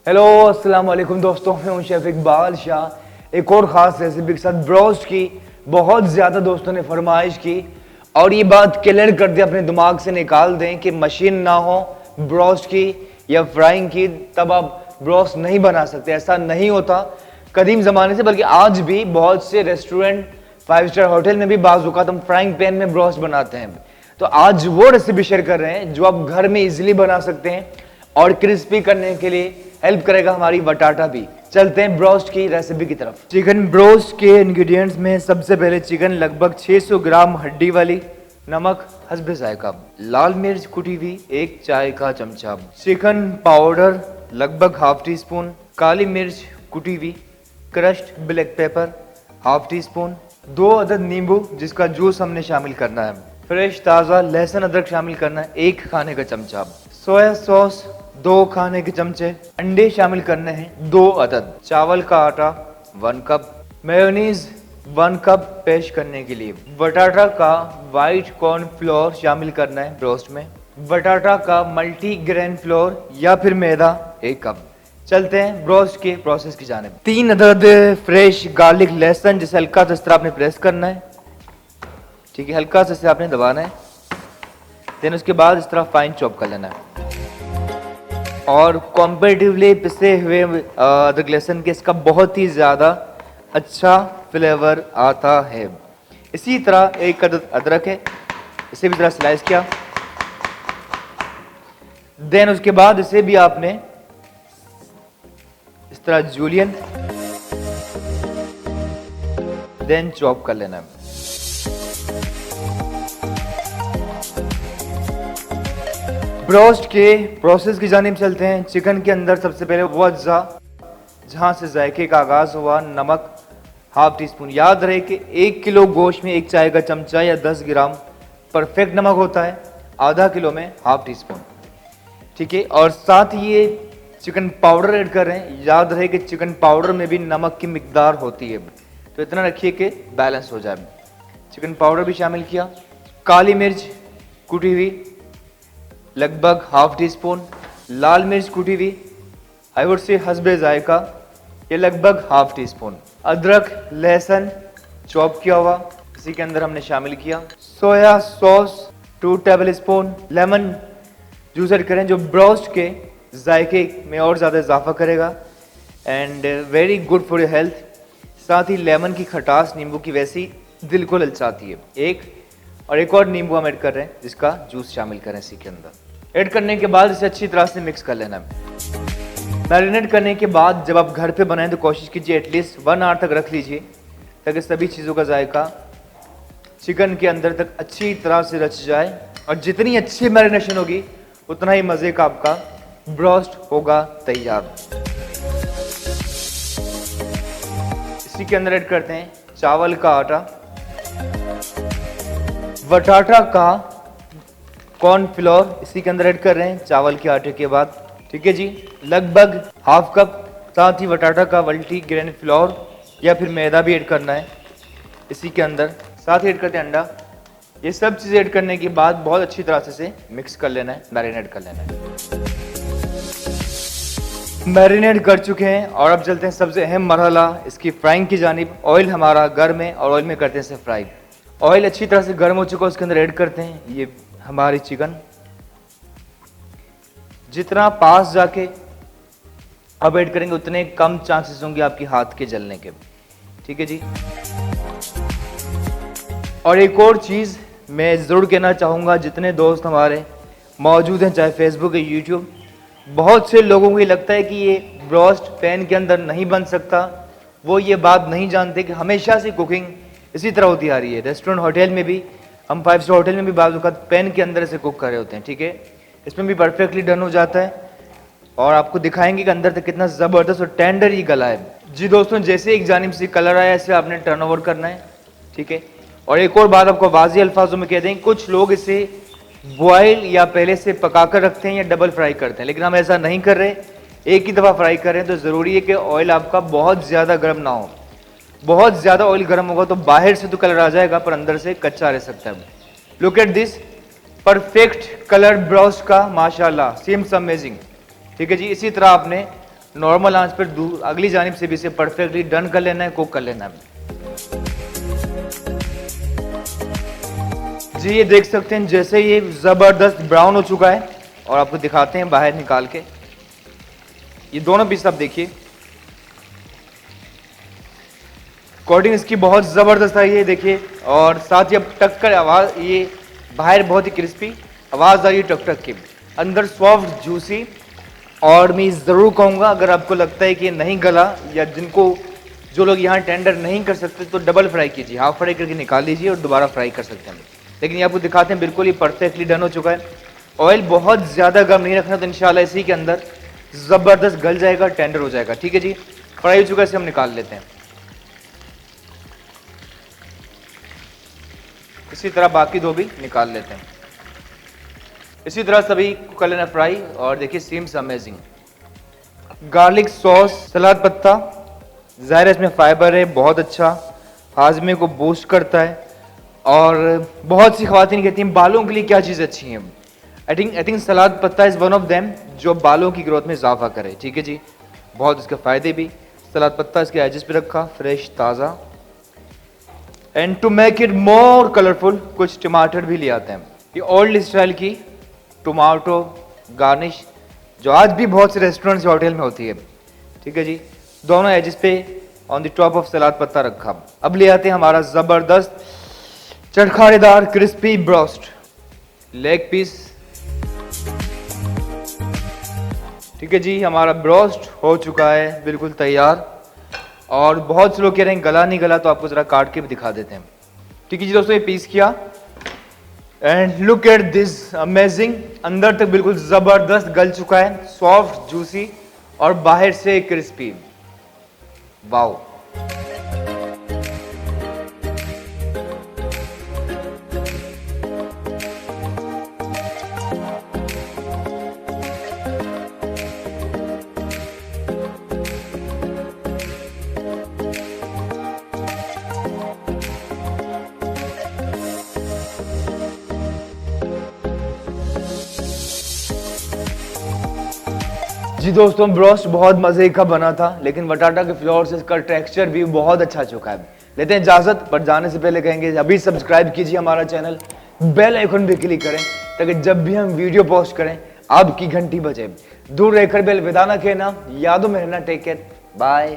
Hello अस्सलाम वालेकुम दोस्तों, मैं हूं शेफ इकबाल शाह। एक और ख़ास रेसिपी के साथ ब्रोस्ट की बहुत ज़्यादा दोस्तों ने फरमाइश की और ये बात क्लियर कर दे, अपने दिमाग से निकाल दें कि मशीन ना हो ब्रोस्ट की या फ्राइंग की तब आप ब्रोस्ट नहीं बना सकते। ऐसा नहीं होता कदीम ज़माने से, बल्कि आज भी बहुत से रेस्टोरेंट 5 स्टार होटल में भी बाज़ औक़ात हम फ्राइंग पैन में ब्रोस्ट बनाते हैं। तो आज वो रेसिपी शेयर कर रहे हैं जो आप घर में इजीली बना सकते हैं और क्रिस्पी करने के लिए हेल्प करेगा हमारी बटाटा भी। चलते हैं ब्रोस्ट की रेसिपी की तरफ। चिकन ब्रोस्ट के इंग्रेडिएंट्स में सबसे पहले चिकन लगभग 600 ग्राम हड्डी वाली, नमक हस्बे जायका, लाल मिर्च कुटी हुई 1 चाय का चमचा, चिकन पाउडर लगभग हाफ टी स्पून, काली मिर्च कुटी हुई, crushed black pepper half tea spoon, 2 अदद नींबू जिसका जूस हमने शामिल करना है, फ्रेश ताज़ा लहसुन अदरक शामिल करना है 1 खाने का चमचा, सोया सॉस 2 खाने के चमचे, अंडे शामिल करने हैं 2 अदद, चावल का आटा 1 कप, मेयोनीज 1 कप पेश करने के लिए, बटाटा का वाइट कॉर्न फ्लोर शामिल करना है ब्रोस्ट में, बटाटा का मल्टी ग्रेन फ्लोर या फिर मैदा 1 कप। चलते हैं ब्रोस्ट के प्रोसेस की जानिब। 3 अदद फ्रेश गार्लिक लहसुन जिसे हल्का सा इस तरह आपने प्रेस करना है, ठीक है, हल्का सा इसे आपने दबाना है, देन उसके बाद इस तरह फाइन चॉप कर लेना है और कॉम्पेरेटिवली पिसे हुए अदरक लहसुन के इसका बहुत ही ज़्यादा अच्छा फ्लेवर आता है। इसी तरह 1 अदद अदरक है, इसे भी तरह स्लाइस किया, देन उसके बाद इसे भी आपने इस तरह जूलियन देन चॉप कर लेना है। ब्रोस्ट के प्रोसेस की जानिब चलते हैं। चिकन के अंदर सबसे पहले वो अज्जा जहाँ से जायके का आगाज हुआ, नमक हाफ टी स्पून। याद रहे कि 1 किलो गोश्त में 1 चाय का चमचा या 10 ग्राम परफेक्ट नमक होता है, आधा किलो में हाफ टी स्पून, ठीक है। और साथ ही ये चिकन पाउडर ऐड कर रहे हैं, याद रहे कि चिकन पाउडर में भी नमक की मिकदार होती है, तो इतना रखिए कि बैलेंस हो जाए। चिकन पाउडर भी शामिल किया, काली मिर्च कुटी हुई लगभग हाफ टी स्पून, लाल मिर्च कुटी हुई आई वुड से हस्बे जायका ये लगभग हाफ टी स्पून, अदरक लहसुन चॉप किया हुआ इसी के अंदर हमने शामिल किया, soya sauce 2 table spoon, lemon juice add करें जो ब्रोस्ट के जायके में और ज़्यादा इजाफा करेगा and very good for your health. साथ ही लेमन की खटास नींबू की वैसी दिल को ललचाती है। एक और नींबू हम ऐड कर रहे हैं जिसका जूस शामिल करें इसी के अंदर। ऐड करने के बाद इसे अच्छी तरह से मिक्स कर लेना है। मैरिनेट करने के बाद जब आप घर पे बनाएं तो कोशिश कीजिए एटलीस्ट 1 आवर तक रख लीजिए ताकि सभी चीज़ों का जायका चिकन के अंदर तक अच्छी तरह से रच जाए और जितनी अच्छी मैरिनेशन होगी उतना ही मज़े का आपका ब्रोस्ट होगा तैयार। इसी के अंदर ऐड करते हैं चावल का आटा, बटाटा का कॉर्न फ्लोर इसी के अंदर ऐड कर रहे हैं चावल के आटे के बाद, ठीक है जी, लगभग हाफ कप। साथ ही बटाटा का मल्टी ग्रेन फ्लोर या फिर मैदा भी ऐड करना है इसी के अंदर। साथ ही ऐड करते हैं अंडा। ये सब चीज़ें ऐड करने के बाद बहुत अच्छी तरह से इसे मिक्स कर लेना है, मैरिनेट कर लेना है। मैरिनेट कर चुके हैं और अब चलते हैं सबसे अहम मरहला इसकी फ्राइंग की जानिब। ऑयल हमारा गर्म है और ऑयल में करते हैं इसे फ्राई। ऑयल अच्छी तरह से गर्म हो चुका है, उसके अंदर ऐड करते हैं ये हमारी चिकन। जितना पास जाके अब ऐड करेंगे उतने कम चांसेस होंगे आपके हाथ के जलने के, ठीक है जी। और एक और चीज़ मैं ज़रूर कहना चाहूँगा, जितने दोस्त हमारे मौजूद हैं चाहे फेसबुक या यूट्यूब, बहुत से लोगों को ये लगता है कि ये ब्रोस्ट पैन के अंदर नहीं बन सकता। वो ये बात नहीं जानते कि हमेशा से कुकिंग इसी तरह होती आ रही है। रेस्टोरेंट होटल में भी, हम 5 स्टार होटल में भी बाज़ वक़्त पैन के अंदर से कुक कर रहे होते हैं, ठीक है। इसमें भी परफेक्टली डन हो जाता है और आपको दिखाएंगे कि अंदर तक कितना ज़बरदस्त और टेंडर ही गला है जी। दोस्तों जैसे एक जानिब से कलर आया इसे आपने टर्न ओवर करना है, ठीक है। और एक और बात आपको वाज़ेह अल्फाजों में कह दें, कुछ लोग इसे बॉयल या पहले से पका कर रखते हैं या डबल फ्राई करते हैं, लेकिन हम ऐसा नहीं कर रहे, एक ही दफ़ा फ्राई कर रहे हैं। तो ज़रूरी है कि ऑयल आपका बहुत ज़्यादा गर्म ना हो। बहुत ज़्यादा ऑयल गर्म होगा तो बाहर से तो कलर आ जाएगा पर अंदर से कच्चा रह सकता है। Look at this perfect colour broast का, माशाल्लाह, सीम्स अमेजिंग, ठीक है जी। इसी तरह आपने नॉर्मल आंच पर अगली जानिब से भी इसे परफेक्टली डन कर लेना है, कुक कर लेना है। जी ये देख सकते हैं जैसे ये ज़बरदस्त ब्राउन हो चुका है, और आपको दिखाते हैं बाहर निकाल के। ये दोनों पीस आप देखिए, कोटिंग इसकी बहुत ज़बरदस्त आई है देखिए, और साथ ही अब टक कर आवाज़, ये बाहर बहुत ही क्रिस्पी आवाज़ आ रही है टक टक की, अंदर सॉफ्ट जूसी। और मैं ज़रूर कहूँगा अगर आपको लगता है कि नहीं गला, या जो लोग यहाँ टेंडर नहीं कर सकते, तो डबल फ्राई कीजिए, हाफ फ्राई करके निकाल लीजिए और दोबारा फ्राई कर सकते हैं। लेकिन ये आपको दिखाते हैं बिल्कुल ही परफेक्टली डन हो चुका है। ऑयल बहुत ज़्यादा गर्म नहीं रखना, तो इंशाल्लाह इसी के अंदर ज़बरदस्त गल जाएगा, टेंडर हो जाएगा। ठीक है जी, फ्राई हो चुका है, इसे हम निकाल लेते हैं। इसी तरह बाकी दो भी निकाल लेते हैं। इसी तरह सभी को कर लेना फ्राई। और देखिए सीम्स अमेजिंग। गार्लिक सॉस, सलाद पत्ता, ज़ाहिर है इसमें फाइबर है, बहुत अच्छा हाजमे को बूस्ट करता है। और बहुत सी ख़वातीन कहती हैं बालों के लिए क्या चीज़ अच्छी है। आई थिंक सलाद पत्ता इज़ वन ऑफ देम, जो बालों की ग्रोथ में इजाफा करे। ठीक है जी, बहुत इसके फ़ायदे भी। सलाद पत्ता इसके एजेस पे रखा, फ्रेश ताज़ा। And to make it more colourful कुछ टमाटर भी ले आते हैं। ये ओल्ड स्टाइल की टमाटो गार्निश, जो आज भी बहुत से रेस्टोरेंट्स या होटल में होती है। ठीक है जी, दोनों एजेस पे ऑन द टॉप ऑफ सलाद पत्ता रखा। अब ले आते हैं हमारा ज़बरदस्त चटखारेदार क्रिस्पी ब्रोस्ट लेग पीस। ठीक है जी, हमारा ब्रोस्ट हो चुका है बिल्कुल तैयार। और बहुत से लोग कह रहे हैं गला नहीं गला, तो आपको ज़रा काट के भी दिखा देते हैं। ठीक है जी दोस्तों, ये पीस किया and look at this amazing. अंदर तक बिल्कुल ज़बरदस्त गल चुका है, सॉफ्ट जूसी और बाहर से क्रिस्पी। वाओ। जी दोस्तों, ब्रोस्ट बहुत मज़े का बना था, लेकिन बटाटा के फ्लोर से इसका टेक्सचर भी बहुत अच्छा चुका है। लेते हैं इजाज़त, पर जाने से पहले कहेंगे अभी सब्सक्राइब कीजिए हमारा चैनल, बेल आइकन भी क्लिक करें, ताकि जब भी हम वीडियो पोस्ट करें आपकी घंटी बजे। दूर रहकर भी अलविदा ना कहना, यादों में रहना। Take care, bye.